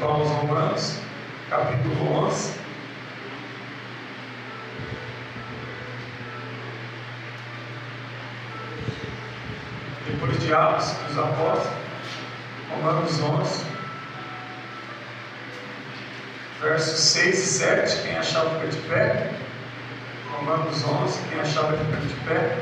Paulo aos Romanos, capítulo 11. Depois de Atos dos Apóstolos, Romanos 11, versos 6 e 7. Quem achar, fica de pé. Romanos 11, quem achar, fica de pé.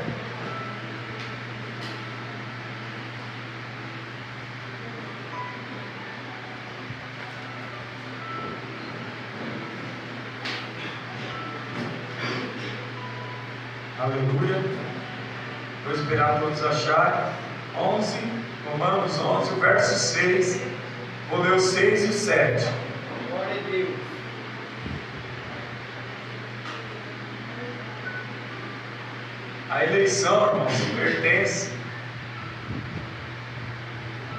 Aleluia. Vou esperar todos acharem. 11, Romanos 11, o verso 6. Vou ler o 6 e o 7. Glória a Deus. A eleição, irmãos, pertence.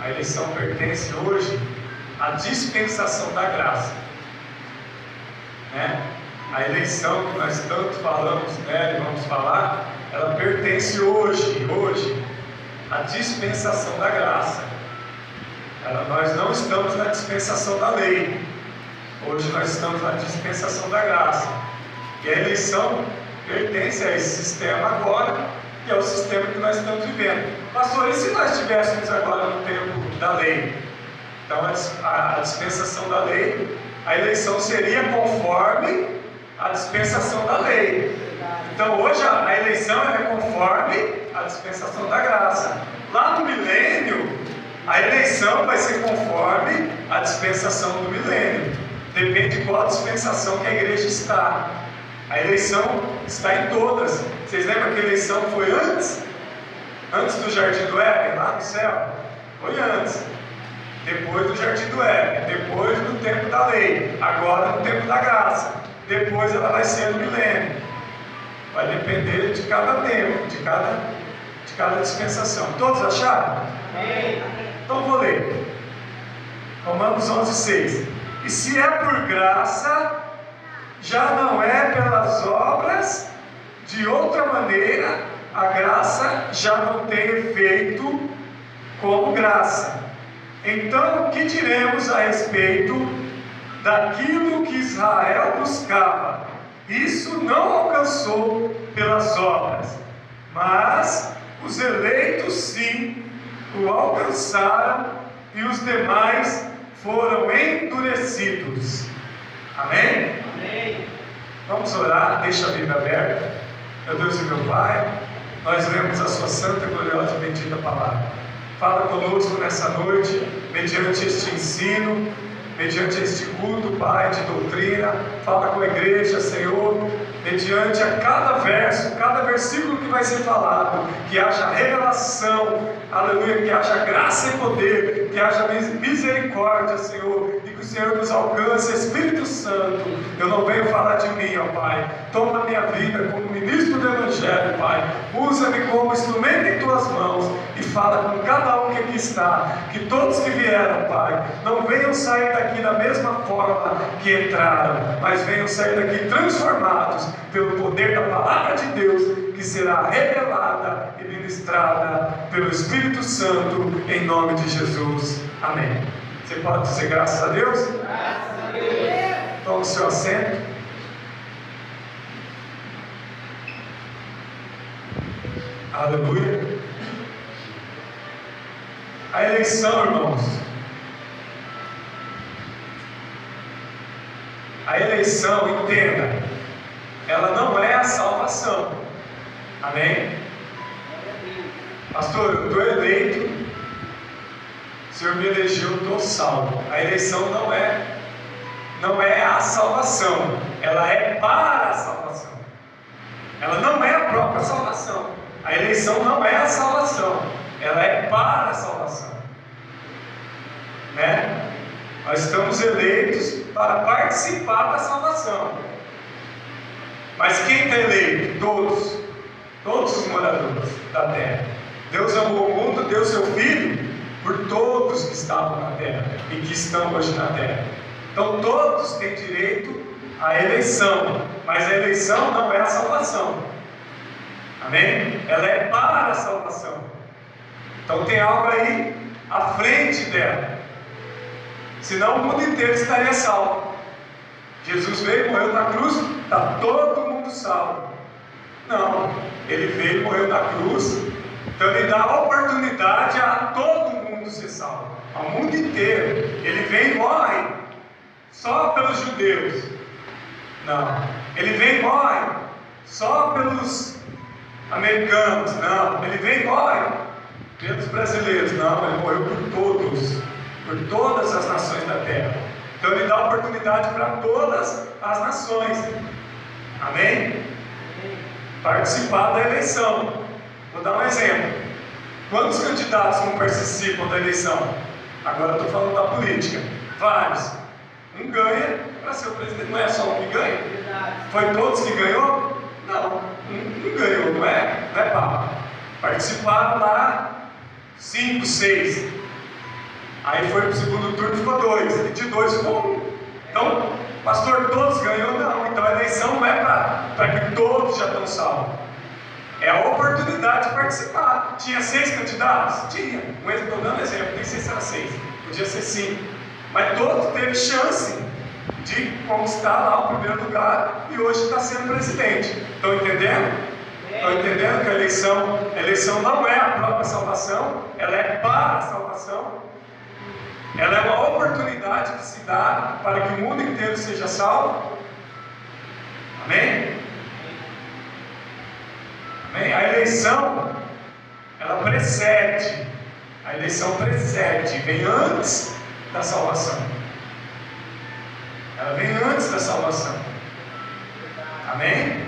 A eleição pertence hoje à dispensação da graça, né? A eleição que nós tanto falamos nela e vamos falar, ela pertence hoje à dispensação da graça. Nós não estamos na dispensação da lei. Hoje nós estamos na dispensação da graça. E a eleição pertence a esse sistema agora, que é o sistema que nós estamos vivendo. Pastor, e se nós estivéssemos agora no tempo da lei? Então a dispensação da lei, a eleição seria conforme a dispensação da lei. Então hoje a eleição é conforme a dispensação da graça. Lá no milênio, a eleição vai ser conforme a dispensação do milênio. Depende de qual dispensação que a igreja está. A eleição está em todas. Vocês lembram que a eleição foi antes? Antes do Jardim do Éden, lá no céu? Foi antes. Depois do Jardim do Éden. Depois do tempo da lei. Agora no tempo da graça. Depois ela vai ser no milênio. Vai depender de cada tempo, de cada dispensação. Todos acharam? Amém. Então vou ler. Romanos 11, 6. E se é por graça, já não é pelas obras, de outra maneira, a graça já não tem efeito como graça. Então, o que diremos a respeito daquilo que Israel buscava? Isso não alcançou pelas obras, mas os eleitos sim o alcançaram e os demais foram endurecidos. Amém? Amém. Vamos orar, deixa a Bíblia aberta. Meu Deus e meu Pai, nós lemos a sua santa, gloriosa e bendita palavra. Fala conosco nessa noite, mediante este ensino, mediante este culto, Pai, de doutrina. Fala com a igreja, Senhor, mediante a cada verso, cada versículo que vai ser falado, que haja revelação, aleluia, que haja graça e poder, que haja misericórdia, Senhor, e que o Senhor nos alcance, Espírito Santo. Eu não venho falar de mim, ó Pai. Toma a minha vida como ministro do Evangelho, Pai. Usa-me como instrumento em Tuas mãos e fala com cada um que aqui está, que todos que vieram, Pai, não venham sair daqui da mesma forma que entraram, mas venham sair daqui transformados pelo poder da palavra de Deus, que será revelada e ministrada pelo Espírito Santo, em nome de Jesus. Amém. Você pode dizer graças a Deus? Graças a Deus. Tome o seu assento. Aleluia. A eleição, irmãos. A eleição, entenda, ela não é a salvação. Amém? Pastor, eu estou eleito, o Senhor me elegeu, eu estou salvo. A eleição não é a salvação, ela é para a salvação. Ela não é a própria salvação. A eleição não é a salvação, ela é para a salvação, né? Nós estamos eleitos para participar da salvação. Mas quem está eleito? Todos os moradores da terra. Deus amou o mundo, deu seu Filho por todos que estavam na terra e que estão hoje na terra. Então todos têm direito à eleição, mas a eleição não é a salvação. Amém? Ela é para a salvação. Então tem algo aí à frente dela. Senão o mundo inteiro estaria salvo. Jesus veio, morreu na cruz, está todo mundo salvo. Não, ele veio, morreu na cruz, então ele dá a oportunidade a todo mundo ser salvo, ao mundo inteiro. Ele vem e morre só pelos judeus. Não, ele vem e morre só pelos americanos. Não, ele vem e morre pelos brasileiros. Não, ele morreu por todos, por todas as nações da terra. Então ele dá oportunidade para todas as nações. Amém? Participar da eleição. Vou dar um exemplo. Quantos candidatos não participam da eleição? Agora eu estou falando da política. Vários. Um ganha para ser o presidente. Não é só um que ganha? Foi todos que ganhou? Não. Um ganhou, não é? Não é papa. Participaram lá 5, 6. Aí foi para o segundo turno e ficou 2. E de 2 ficou 1. Então, pastor, todos ganhou? Não. Então a eleição não é para que todos já estão salvos. É a oportunidade de participar. Tinha 6 candidatos? Tinha. Estou dando exemplo, nem sei se era 6. Podia ser 5. Mas todos teve chance de conquistar lá o primeiro lugar e hoje está sendo presidente. Estão entendendo? Estão entendendo que a eleição não é a própria salvação, ela é para a salvação. Ela é uma oportunidade que se dá para que o mundo inteiro seja salvo. Amém? Amém? A eleição, ela precede. A eleição precede, vem antes da salvação. Ela vem antes da salvação. Amém?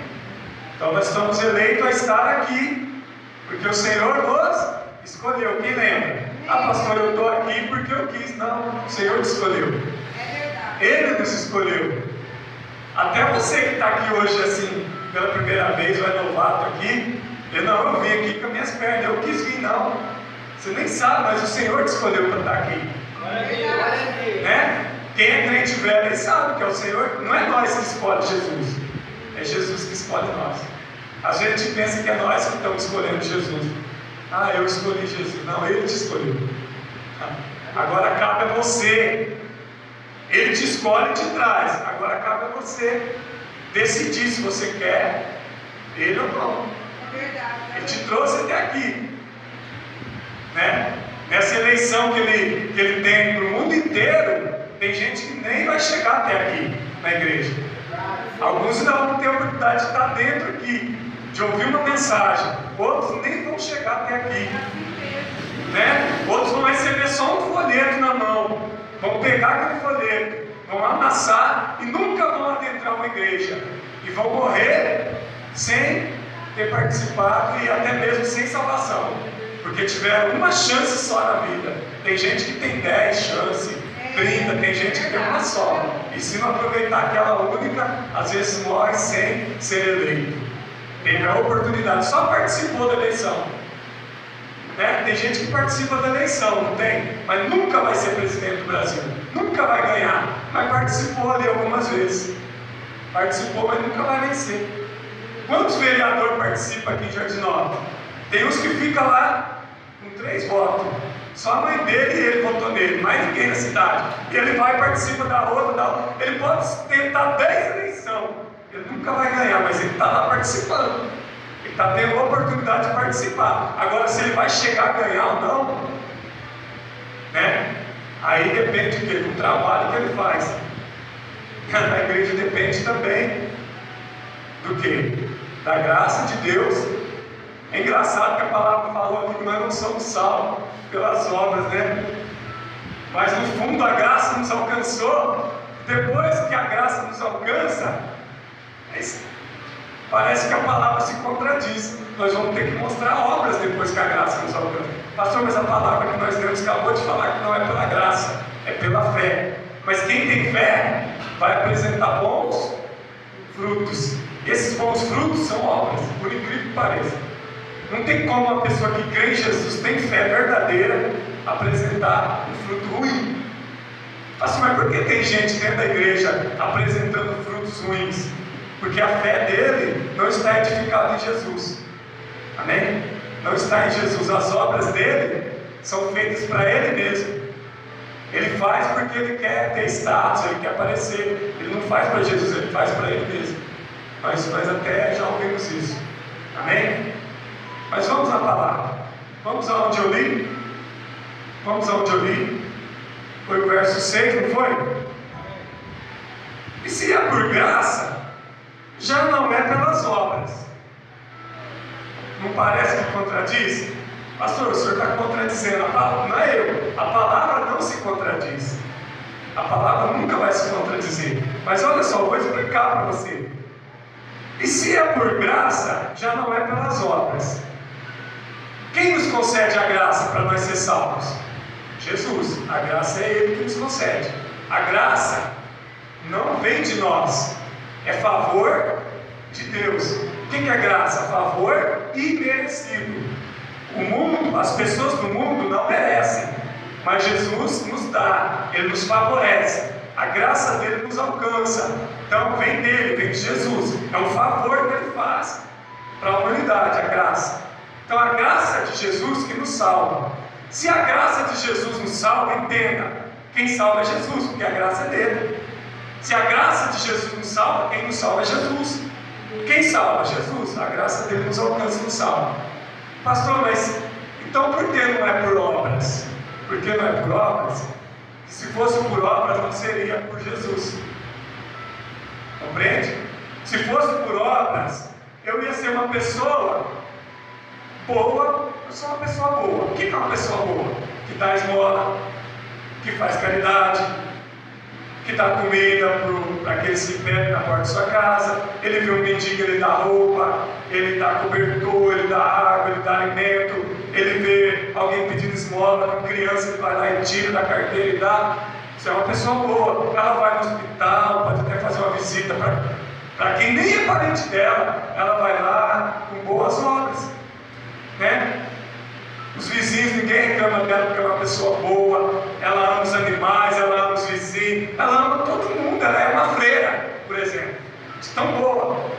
Então nós estamos eleitos a estar aqui, porque o Senhor nos escolheu. Quem lembra? Ah, pastor, eu estou aqui porque eu quis. Não, o Senhor te escolheu. Ele nos escolheu. Até você que está aqui hoje assim, pela primeira vez, ou é novato aqui, eu vim aqui com as minhas pernas, eu quis vir, não. Você nem sabe, mas o Senhor te escolheu para estar aqui. Né? Quem é crente velho, ele sabe que é o Senhor. Não é nós que escolhe Jesus, é Jesus que escolhe nós. A gente pensa que é nós que estamos escolhendo Jesus. Ah, eu escolhi Jesus. Não, Ele te escolheu. Agora cabe a você. Ele te escolhe e te traz. Agora cabe a você decidir se você quer Ele ou não. Ele te trouxe até aqui, né? Nessa eleição que ele tem para o mundo inteiro, tem gente que nem vai chegar até aqui na igreja. Alguns não vão ter a oportunidade de estar dentro aqui, de ouvir uma mensagem. Outros nem vão chegar até aqui, né? Outros vão receber só um folheto na mão, vão pegar aquele folheto, vão amassar e nunca vão adentrar uma igreja, e vão morrer sem ter participado e até mesmo sem salvação, porque tiveram uma chance só na vida. Tem gente que tem 10 chances, 30, tem gente que tem uma só, e se não aproveitar aquela única, às vezes morre sem ser eleito. Teve a oportunidade, só participou da eleição, né? Tem gente que participa da eleição, não tem? Mas nunca vai ser presidente do Brasil, nunca vai ganhar, mas participou ali algumas vezes. Participou, mas nunca vai vencer. Quantos vereadores participam aqui em Jardim Nova? Tem uns que ficam lá com 3 votos. Só a mãe dele e ele votou nele, mais ninguém na cidade. E ele vai e participa da outra. Ele pode tentar 10 eleições. Ele nunca vai ganhar, mas ele está lá participando. Ele está tendo a oportunidade de participar. Agora, se ele vai chegar a ganhar ou não, né? Aí depende de quê? Do trabalho que ele faz. Na igreja depende também do quê? Da graça de Deus. É engraçado que a palavra falou aqui que nós não somos salvos pelas obras, né? Mas no fundo a graça nos alcançou. Depois que a graça nos alcança, parece que a palavra se contradiz. Nós vamos ter que mostrar obras depois que a graça nos alcança. Pastor, mas a palavra que nós temos acabou de falar que não é pela graça, é pela fé. Mas quem tem fé vai apresentar bons frutos. E esses bons frutos são obras, por incrível que pareça. Não tem como uma pessoa que crê em Jesus, tem fé verdadeira, apresentar um fruto ruim. Assim, mas por que tem gente dentro da igreja apresentando frutos ruins? Porque a fé dele não está edificada em Jesus. Amém? Não está em Jesus. As obras dele são feitas para ele mesmo. Ele faz porque ele quer ter status, ele quer aparecer. Ele não faz para Jesus, ele faz para ele mesmo. Nós até já ouvimos isso. Amém? Mas vamos à palavra. Vamos aonde eu li? Vamos aonde eu li? Foi o verso 6, não foi? E se é por graça, já não é pelas obras. Não parece que contradiz? Pastor, o senhor está contradizendo a palavra. Não é eu. A palavra não se contradiz. A palavra nunca vai se contradizer. Mas olha só, eu vou explicar para você. E se é por graça, já não é pelas obras. Quem nos concede a graça para nós ser salvos? Jesus. A graça é Ele que nos concede. A graça não vem de nós. É favor de Deus. O que é graça? Favor imerecido. O mundo, as pessoas do mundo não merecem, mas Jesus nos dá, Ele nos favorece, a graça dele nos alcança. Então vem dele, vem de Jesus, é um favor que Ele faz para a humanidade, a graça. Então a graça de Jesus que nos salva. Se a graça de Jesus nos salva, entenda, quem salva é Jesus, porque a graça é dele. Se a graça de Jesus nos salva, quem nos salva é Jesus. Quem salva? Jesus. A graça dele nos alcança e nos salva. Pastor, mas então por que não é por obras? Por que não é por obras? Se fosse por obras, não seria por Jesus. Compreende? Se fosse por obras, eu ia ser uma pessoa boa. Eu sou uma pessoa boa. O que é uma pessoa boa? Que dá esmola, que faz caridade, que dá comida para aqueles que pedem na porta da sua casa. Ele vê um mendigo, ele dá roupa, ele dá cobertor, ele dá água, ele dá alimento. Ele vê alguém pedindo esmola, uma criança, ele vai lá e tira da carteira e dá. Você é uma pessoa boa. Ela vai no hospital, pode até fazer uma visita para quem nem é parente dela. Ela vai lá com boas obras, né? Os vizinhos, ninguém reclama dela porque é uma pessoa boa. Ela ama os animais, ela ama os vizinhos, ela ama todo mundo. Ela é uma freira, por exemplo, de tão boa.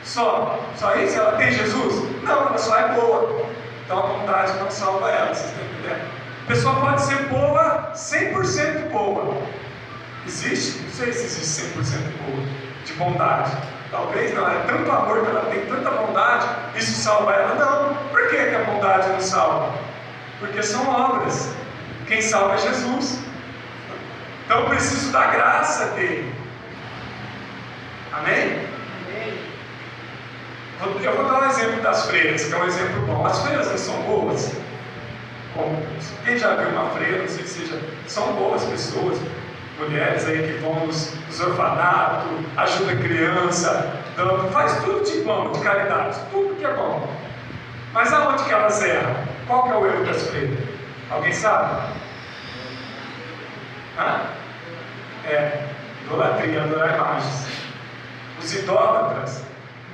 Só isso? Ela tem Jesus? Não, ela só é boa. Então a bondade não salva ela, vocês estão entendendo? A pessoa pode ser boa, 100% boa. Existe? Não sei se existe 100% boa, de bondade. Talvez não, é tanto amor que ela tem, tanta bondade, isso salva ela? Não. Por que a bondade não salva? Porque são obras. Quem salva é Jesus. Então eu preciso da graça dele. Amém? Eu vou dar um exemplo das freiras, que é um exemplo bom. As freiras não são boas? Quem já viu uma freira, não sei se são boas pessoas. Mulheres aí que vão nos orfanatos, ajuda criança, faz tudo de bom, de caridade, tudo que é bom. Mas aonde que elas erram? Qual que é o erro das freiras? Alguém sabe? Idolatria, adorar imagens. Os idólatras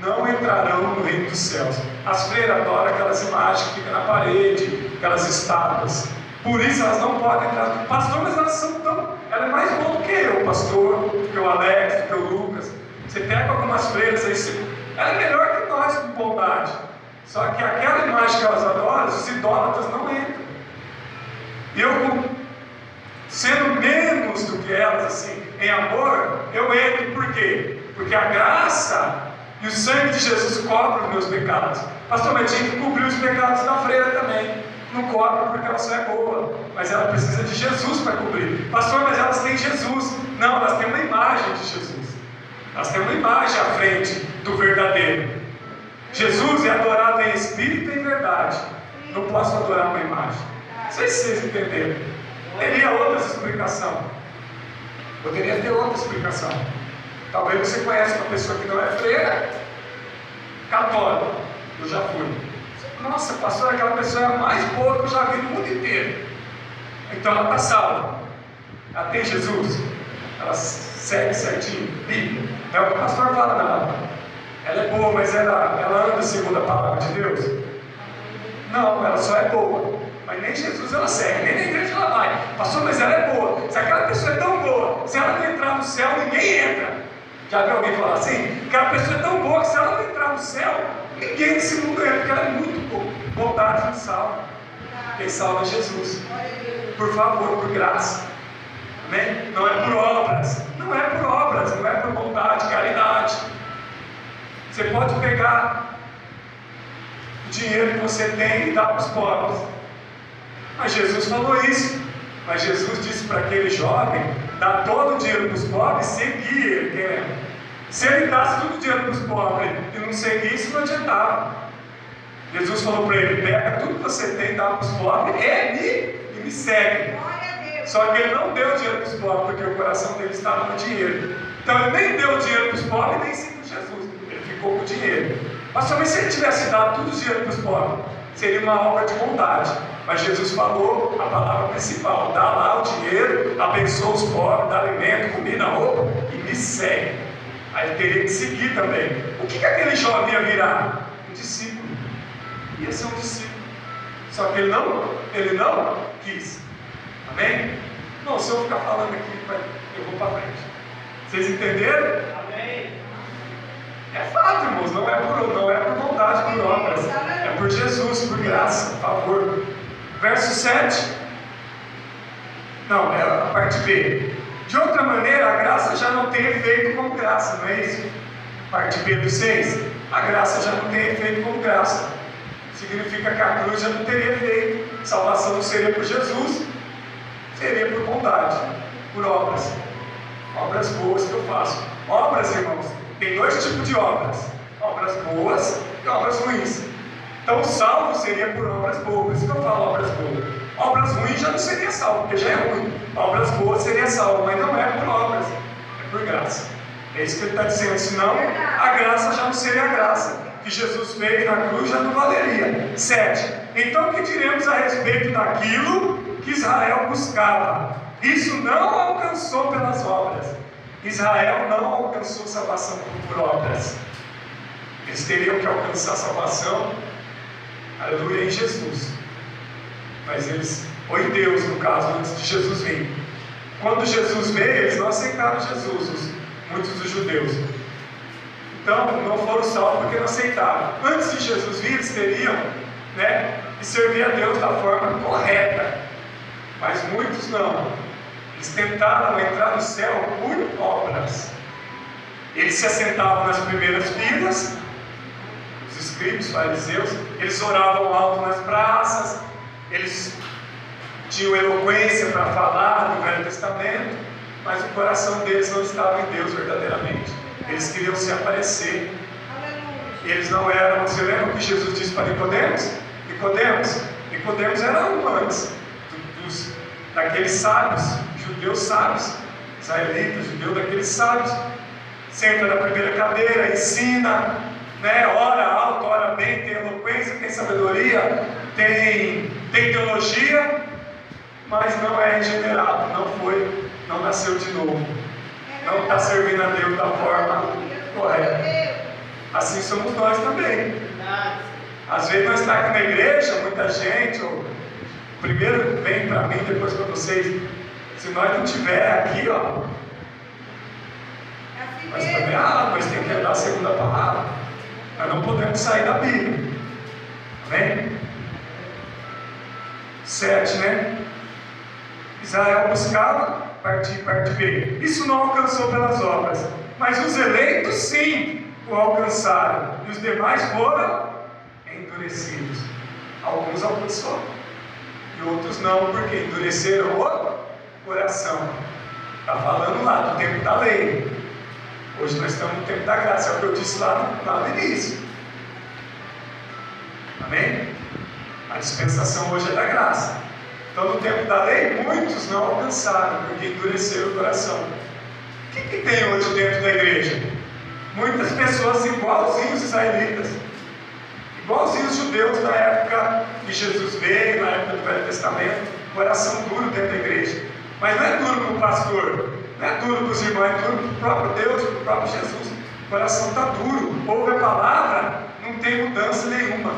não entrarão no reino dos céus. As freiras adoram aquelas imagens que ficam na parede, aquelas estátuas. Por isso elas não podem entrar. Pastor, mas elas são tão... Ela é mais boa do que eu, pastor, do que o Alex, do que o Lucas. Você pega algumas freiras aí, ela é melhor que nós com bondade. Só que aquela imagem que elas adoram, os idólatras não entram. Eu, sendo menos do que elas, assim, em amor, eu entro. Por quê? Porque a graça e o sangue de Jesus cobrem os meus pecados. Pastor, mas tinha que cobrir os pecados da freira também. Não cobra porque ela só é boa, mas ela precisa de Jesus para cobrir. Pastor, mas elas têm Jesus. Não, elas têm uma imagem de Jesus. Elas têm uma imagem à frente do verdadeiro. Jesus é adorado em espírito e em verdade. Não posso adorar uma imagem. Não sei se vocês entenderam. Teria outra explicação. Poderia ter outra explicação. Talvez você conheça uma pessoa que não é freira, católica. Eu já fui. Nossa, pastor, aquela pessoa é a mais boa que eu já vi no mundo inteiro. Então ela está salva. Ela tem Jesus. Ela segue certinho. Bíblia. É o que o pastor fala nela. Ela é boa, mas ela anda segundo a palavra de Deus? Não, ela só é boa. Mas nem Jesus ela segue, nem na igreja ela vai. Pastor, mas ela é boa. Se aquela pessoa é tão boa, se ela não entrar no céu, ninguém entra. Já viu alguém falar assim? Aquela pessoa é tão boa que se ela não entrar no céu, ninguém desse mundo entra, porque ela é muito boa. Bondade não salva. Quem salva é Jesus. Por favor, por graça. Amém? Não é por obras. Não é por obras, não é por bondade, caridade. Você pode pegar o dinheiro que você tem e dar para os pobres. Mas Jesus falou isso. Mas Jesus disse para aquele jovem: dá todo o dinheiro para os pobres e seguir ele. Quem lembra? Se ele dasse todo o dinheiro para os pobres e não seguisse, não adiantava. Jesus falou para ele: pega tudo que você tem, dá para os pobres e me segue. Só que ele não deu dinheiro para os pobres, porque o coração dele estava no dinheiro. Então ele nem deu dinheiro para os pobres e nem seguiu Jesus. Ele ficou com o dinheiro. Mas talvez se ele tivesse dado todo o dinheiro para os pobres, seria uma obra de bondade. Mas Jesus falou a palavra principal: dá lá o dinheiro, abençoa os pobres, dá alimento, comida, roupa e me segue. Aí ele teria que seguir também. O que aquele jovem ia virar? Um discípulo. Ia ser um discípulo. Só que ele não quis. Amém? Não, se eu ficar falando aqui, eu vou para frente. Vocês entenderam? Amém. É fato, irmãos, não é por vontade, por obras. É por Jesus, por graça, por favor. Verso 7. Não, é a parte B. De outra maneira, a graça já não tem efeito como graça, não é isso? Parte B do 6. A graça já não tem efeito como graça. Significa que a cruz já não teria efeito. Salvação não seria por Jesus, seria por bondade, por obras. Obras boas que eu faço. Obras, irmãos, tem dois tipos de obras: obras boas e obras ruins. Então o salvo seria por obras boas. Por isso que eu falo obras boas. Obras ruins já não seria salvo, porque já é ruim. Obras boas seria salvo, mas não é por obras, é por graça. É isso que ele está dizendo. Senão a graça já não seria a graça que Jesus fez na cruz, já não valeria. 7. Então o que diremos a respeito daquilo que Israel buscava? Isso não alcançou pelas obras. Israel não alcançou salvação por obras. Eles teriam que alcançar salvação, aleluia, em Jesus. Mas eles, ou em Deus, no caso, antes de Jesus vir. Quando Jesus veio, eles não aceitaram Jesus, muitos dos judeus. Então, não foram salvos porque não aceitaram. Antes de Jesus vir, eles teriam, que servir a Deus da forma correta. Mas muitos não. Eles tentaram entrar no céu por obras. Eles se assentavam nas primeiras filas, os escribas, os fariseus. Eles oravam alto nas praças. Eles tinham eloquência para falar do Velho Testamento, mas o coração deles não estava em Deus verdadeiramente. Eles queriam se aparecer. Eles não eram. Você lembra o que Jesus disse para Nicodemos? Nicodemos era um antes daqueles sábios, judeus sábios, israelitas, judeus daqueles sábios. Senta na primeira cadeira, ensina, ora alto, ora bem, tem eloquência, tem sabedoria, tem teologia, mas não é regenerado, não nasceu de novo, não está servindo a Deus da forma correta. Assim somos nós também. Às vezes nós estamos aqui na igreja, muita gente, primeiro vem para mim, depois para vocês. Se nós não tiver aqui, nós também, mas tem que dar a segunda palavra. Nós não podemos sair da Bíblia. Amém? 7, Israel buscava, parte B. Isso não alcançou pelas obras, mas os eleitos sim o alcançaram, e os demais foram endurecidos. Alguns alcançou e outros não, porque endureceram o coração. Está falando lá do tempo da lei. Hoje nós estamos no tempo da graça. É o que eu disse lá no início. Amém? A dispensação hoje é da graça. Então no tempo da lei muitos não alcançaram, porque endureceram o coração. O que tem hoje dentro da igreja? Muitas pessoas igualzinhos os israelitas, igualzinhos os judeus na época que Jesus veio, na época do Velho Testamento. Coração duro dentro da igreja. Mas não é duro para o pastor, não é duro para os irmãos, é duro para o próprio Deus, para o próprio Jesus. O coração está duro. Ouve a palavra, não tem mudança nenhuma.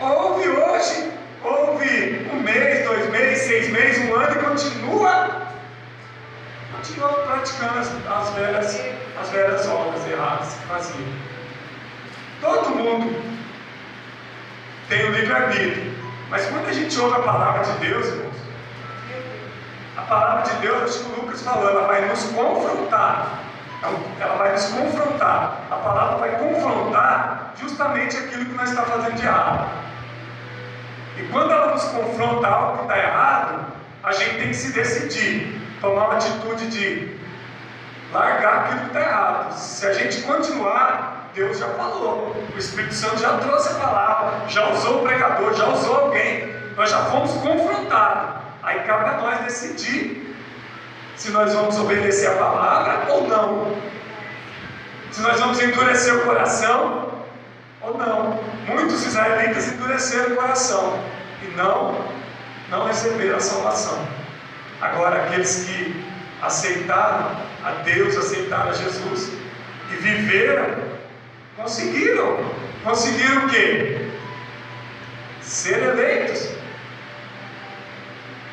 Ouve hoje, ouve 1 mês, 2 meses, 6 meses, 1 ano e continua praticando as velhas obras erradas que fazia. Todo mundo tem o livre-arbítrio. Mas quando a gente ouve a palavra de Deus, irmãos, a palavra de Deus, acho que o Lucas falou, ela vai nos confrontar. Ela vai nos confrontar. A palavra vai confrontar justamente aquilo que nós estamos fazendo de errado. E quando ela nos confronta algo que está errado, a gente tem que se decidir, tomar uma atitude de largar aquilo que está errado. Se a gente continuar, Deus já falou, o Espírito Santo já trouxe a palavra, já usou o pregador, já usou alguém, nós já fomos confrontados. Aí cabe a nós decidir se nós vamos obedecer a palavra ou não, se nós vamos endurecer o coração ou não. Muitos israelitas endureceram o coração e não receberam a salvação. Agora aqueles que aceitaram a Deus, aceitaram a Jesus e viveram, conseguiram o quê? Ser eleitos,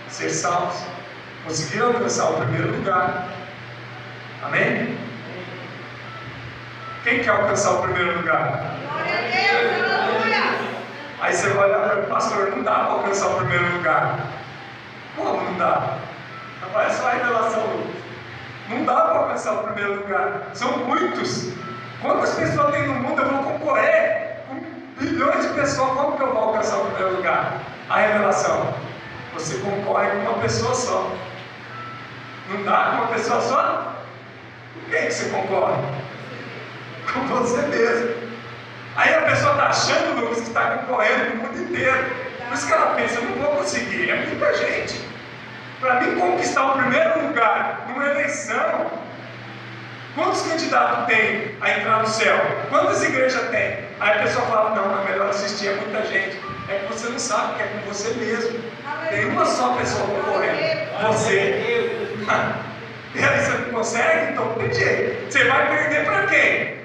ser salvos, conseguiram alcançar o primeiro lugar. Amém? Quem quer alcançar o primeiro lugar? Glória a Deus, aleluia! Aí você vai olhar para o pastor, não dá para alcançar o primeiro lugar. Como não dá? Rapaz, é só a revelação. Não dá para alcançar o primeiro lugar. São muitos. Quantas pessoas tem no mundo? Eu vou concorrer com bilhões de pessoas. Como que eu vou alcançar o primeiro lugar? A revelação. Você concorre com uma pessoa só. Não dá com uma pessoa só? Com quem que você concorre? Com você mesmo. Aí a pessoa está achando, Lucas, que está concorrendo com o mundo inteiro. Por isso que ela pensa, eu não vou conseguir. É muita gente. Para mim conquistar o primeiro lugar numa eleição, quantos candidatos tem a entrar no céu? Quantas igrejas tem? Aí a pessoa fala, não, é melhor assistir, é muita gente. É que você não sabe que é com você mesmo. Tem uma só pessoa concorrendo, você. E aí você não consegue? Então não tem jeito. Você vai perder para quem?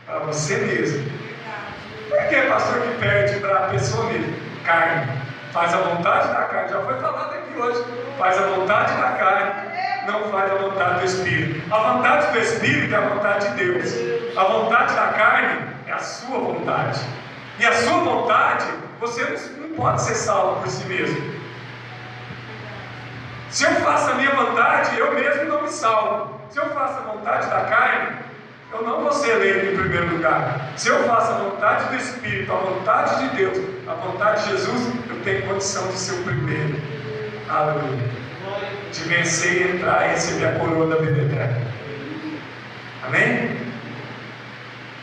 Para você mesmo. Por que, pastor, que perde para a pessoa mesmo? Carne. Faz a vontade da carne. Já foi falado aqui hoje. Faz a vontade da carne, não faz a vontade do Espírito. A vontade do Espírito é a vontade de Deus. A vontade da carne é a sua vontade. E a sua vontade, você não pode ser salvo por si mesmo. Se eu faço a minha vontade, eu mesmo não me salvo. Se eu faço a vontade da carne, eu não vou ser eleito em primeiro lugar. Se eu faço a vontade do Espírito, a vontade de Deus, a vontade de Jesus, eu tenho condição de ser o primeiro. Aleluia. De vencer e entrar e receber a coroa da vida eterna. Amém?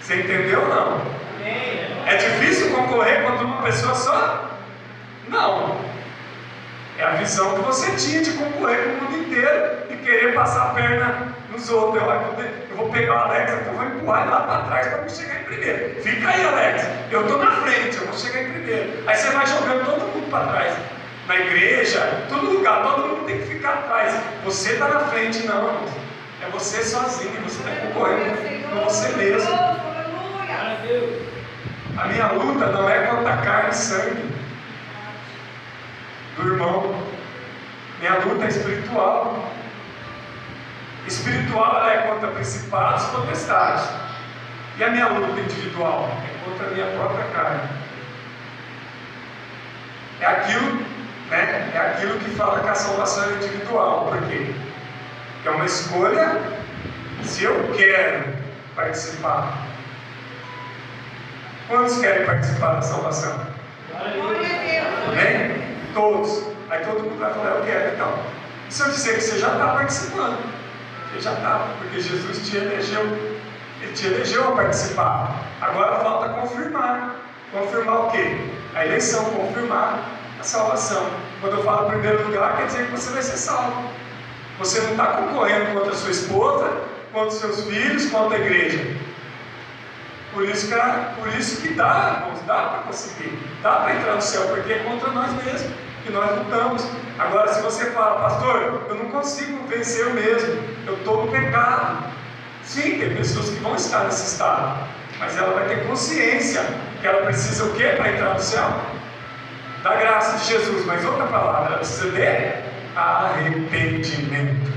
Você entendeu ou não? Amém. É difícil concorrer contra uma pessoa só? Não. É a visão que você tinha de concorrer com o mundo inteiro e querer passar a perna nos outros. Eu vou pegar o Alex, eu vou empurrar ele lá para trás para me chegar em primeiro. Fica aí, Alex. Eu estou na frente, eu vou chegar em primeiro. Aí você vai jogando todo mundo para trás. Na igreja, todo lugar, todo mundo tem que ficar atrás. Você está na frente, não. É você sozinho, você está concorrendo com você mesmo. A minha luta não é contra carne e sangue do irmão. Minha luta é espiritual. Espiritual ela é contra principados e potestades. E a minha luta individual é contra a minha própria carne. É aquilo, né? É aquilo que fala que a salvação é individual. Por quê? É uma escolha. Se eu quero participar. Quantos querem participar da salvação? Amém? Todos. Aí todo mundo vai falar, eu quero. Então, e se eu dizer que você já está participando? Você já está, porque Jesus te elegeu. Ele te elegeu a participar. Agora falta confirmar. Confirmar o quê? A eleição, confirmar a salvação. Quando eu falo primeiro lugar, quer dizer que você vai ser salvo. Você não está concorrendo contra a sua esposa, contra os seus filhos, contra a igreja. Por isso que dá, irmãos, dá para conseguir. Dá para entrar no céu, porque é contra nós mesmos que nós lutamos. Agora, se você fala, pastor, eu não consigo vencer eu mesmo, eu estou no pecado. Sim, tem pessoas que vão estar nesse estado, mas ela vai ter consciência que ela precisa o quê para entrar no céu? Da graça de Jesus. Mas outra palavra, ela precisa de arrependimento.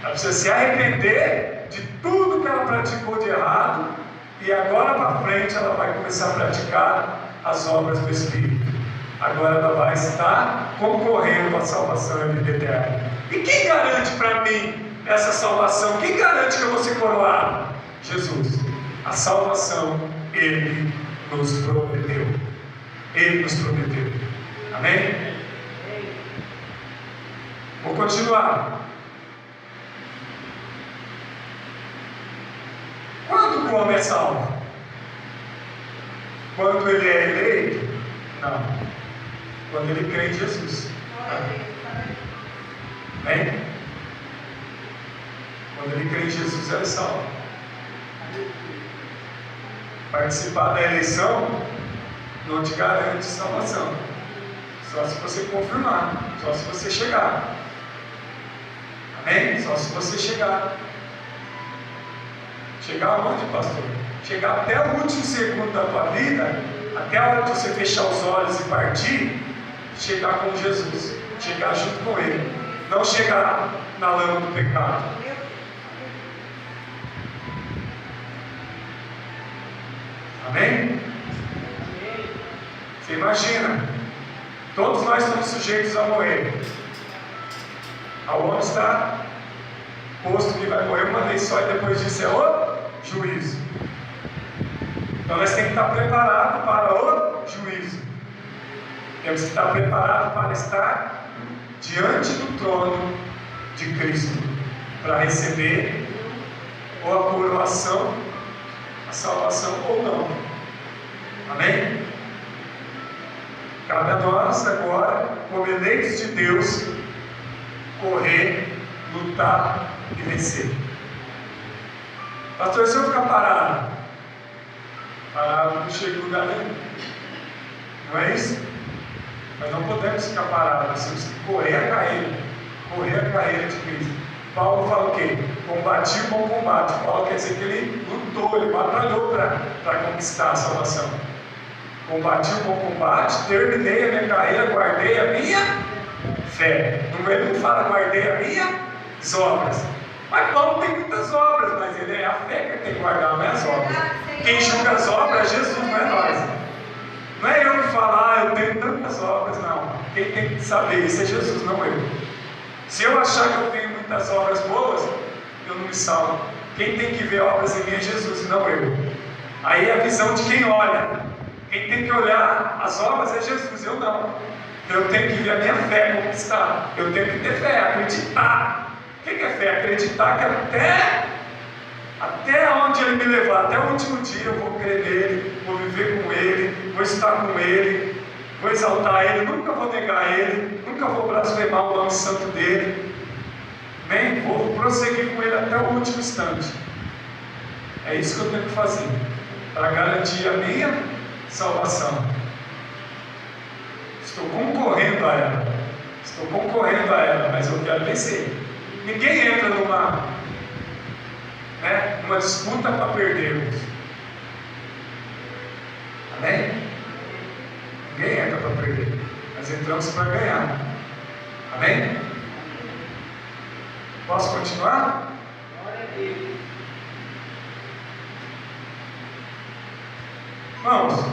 Ela precisa se arrepender de tudo que ela praticou de errado, e agora para frente ela vai começar a praticar as obras do Espírito. agora ela vai estar concorrendo à salvação e à vida eterna. E quem garante para mim essa salvação? Quem garante que eu vou ser coroado? Jesus. A salvação, Ele nos prometeu. Ele nos prometeu. Amém? Vou continuar. Quando o homem é salvo? Quando ele é eleito? Não. Quando ele crê em Jesus. Amém? Quando ele crê em Jesus, ele é salvo. Participar da eleição não te garante salvação. Só se você confirmar. Só se você chegar. Amém? Só se você chegar. Chegar aonde, pastor? Chegar até o último segundo da tua vida, até a hora de você fechar os olhos e partir, chegar com Jesus, chegar junto com Ele, não chegar na lama do pecado. Amém? Você imagina, todos nós estamos sujeitos a morrer. Aonde está posto que vai morrer uma vez só e depois disso é o juízo. Então nós temos que estar preparados para o juízo. Temos que estar preparados para estar diante do trono de Cristo, para receber ou a coroação, a salvação ou não. Amém? Cabe a nós agora, como eleitos de Deus, correr, lutar e vencer. Pastor, se eu ficar parado não chego em lugar nenhum. Não é isso? Mas não podemos ficar parados, nós temos que correr a carreira de Cristo. Paulo fala o quê? Combati o bom combate. Paulo quer dizer que ele lutou, ele batalhou para conquistar a salvação. Combati o bom combate, terminei a minha carreira, guardei a minha fé. Ele não fala guardei as minhas obras. Mas Paulo tem muitas obras, mas ele é a fé que tem que guardar as minhas obras. Quem julga as obras é Jesus, não é nós. Não é eu que falo, eu tenho tantas obras, não. Quem tem que saber isso é Jesus, não eu. Se eu achar que eu tenho muitas obras boas, eu não me salvo. Quem tem que ver obras em mim é Jesus e não eu. Aí é a visão de quem olha. Quem tem que olhar as obras é Jesus, eu não. Eu tenho que ver a minha fé conquistar. Eu tenho que ter fé, acreditar. O que é fé? Acreditar que até onde Ele me levar, até o último dia eu vou crer nele, vou viver com Ele, vou estar com Ele, vou exaltar Ele, nunca vou negar Ele, nunca vou blasfemar o nome santo dEle. Amém? Vou prosseguir com Ele até o último instante. É isso que eu tenho que fazer, para garantir a minha salvação. Estou concorrendo a ela, mas eu quero vencer. Ninguém entra numa disputa para perdermos. Amém? Ninguém entra para perder. Nós entramos para ganhar. Amém? Posso continuar? Glória a Deus. Irmãos,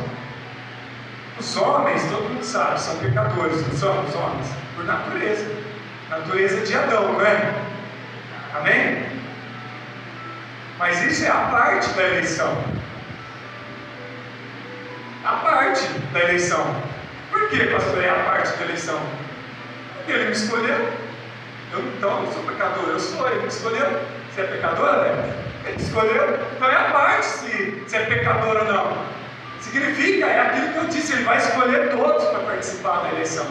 os homens, todo mundo sabe, são pecadores, não são os homens? Por natureza. Natureza de Adão, não é? Amém? Mas isso é a parte da eleição. A parte da eleição. Por que, pastor, é a parte da eleição? Porque ele me escolheu. Então, eu sou pecador, ele me escolheu. Você é pecador, né? Ele me escolheu. Então é a parte se é pecador ou não. Significa, é aquilo que eu disse, ele vai escolher todos para participar da eleição.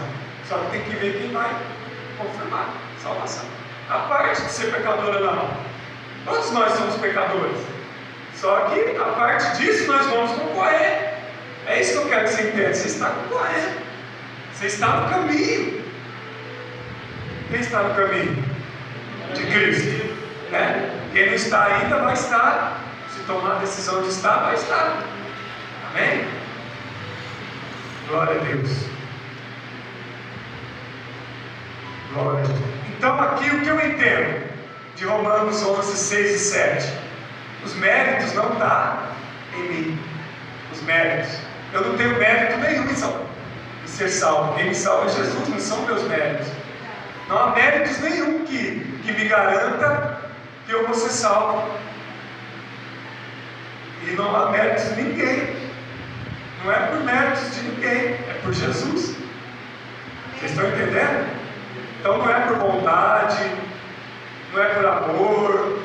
Só que tem que ver quem vai confirmar salvação. A parte de ser pecador ou não. Todos nós somos pecadores. Só que a parte disso nós vamos concorrer. É isso que eu quero que você entenda. Você está concorrendo. Você está no caminho. Quem está no caminho? De Cristo. Né? Quem não está ainda vai estar. Se tomar a decisão de estar, vai estar. Amém? Glória a Deus. Glória a Deus. Então aqui o que eu entendo de Romanos 11, 6 e 7. Os méritos não estão em mim. Os méritos. Eu não tenho mérito nenhum em ser salvo. Quem me salva é Jesus, não são meus méritos. Não há méritos nenhum que me garanta que eu vou ser salvo. E não há méritos de ninguém. Não é por méritos de ninguém, é por Jesus. Vocês estão entendendo? Então não é por bondade, não é por amor.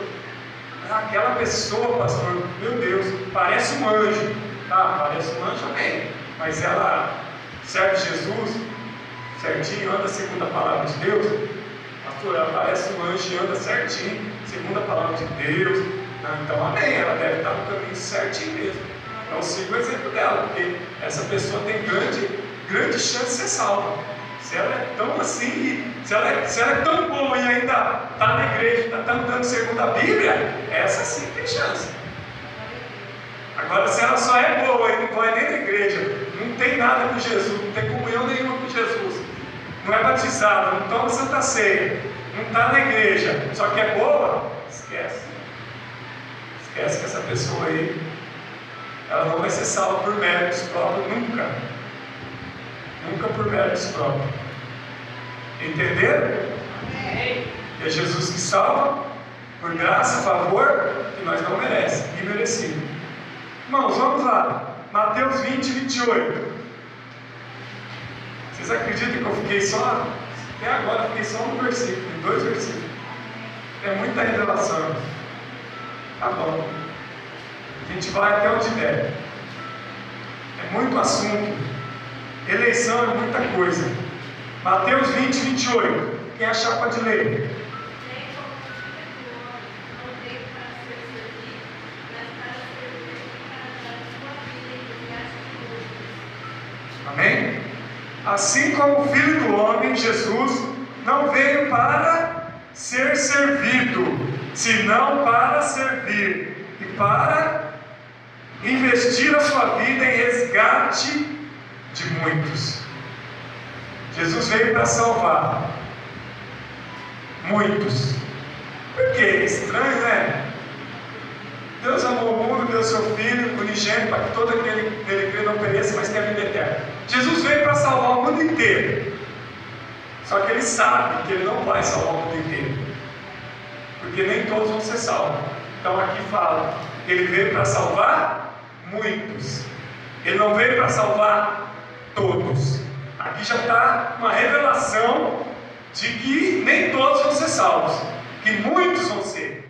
Aquela pessoa, pastor, meu Deus, parece um anjo. Tá, parece um anjo, amém. Mas ela serve Jesus certinho, anda segundo a palavra de Deus. Pastor, ela parece um anjo e anda certinho, segundo a palavra de Deus. Então, amém, ela deve estar no caminho certinho mesmo. Então, siga o exemplo dela, porque essa pessoa tem grande chance de ser salva. Se ela é tão assim, se ela é tão boa e ainda está na igreja, está andando segundo a Bíblia, essa sim tem chance. Agora, se ela só é boa e não vai nem na igreja, não tem nada com Jesus, não tem comunhão nenhuma com Jesus, não é batizada, não toma Santa Ceia, não está na igreja, só que é boa, esquece. Esquece que essa pessoa aí, ela não vai ser salva por méritos próprios, nunca. Nunca por méritos próprios. Entenderam? É Jesus que salva, por graça, favor, que nós não merecemos, imerecido. Irmãos, vamos lá. Mateus 20, 28. Vocês acreditam que eu fiquei só, até agora fiquei só um versículo, em 2 versículos. É muita revelação. Tá bom. A gente vai até onde der. É muito assunto. Eleição é muita coisa. Mateus 20, 28. Quem achar pode ler. Amém? Assim como o Filho do Homem, Jesus, não veio para ser servido, senão para servir e para investir a sua vida em resgate de muitos. Jesus veio para salvar muitos. Por quê? Estranho, né? Deus amou o mundo, deu seu Filho unigênito para que todo aquele que nele crê não pereça, mas tenha vida eterna. Jesus veio para salvar o mundo inteiro. Só que Ele sabe que Ele não vai salvar o mundo inteiro, porque nem todos vão ser salvos. Então aqui fala, Ele veio para salvar muitos. Ele não veio para salvar todos. Aqui já está uma revelação de que nem todos vão ser salvos, que muitos vão ser.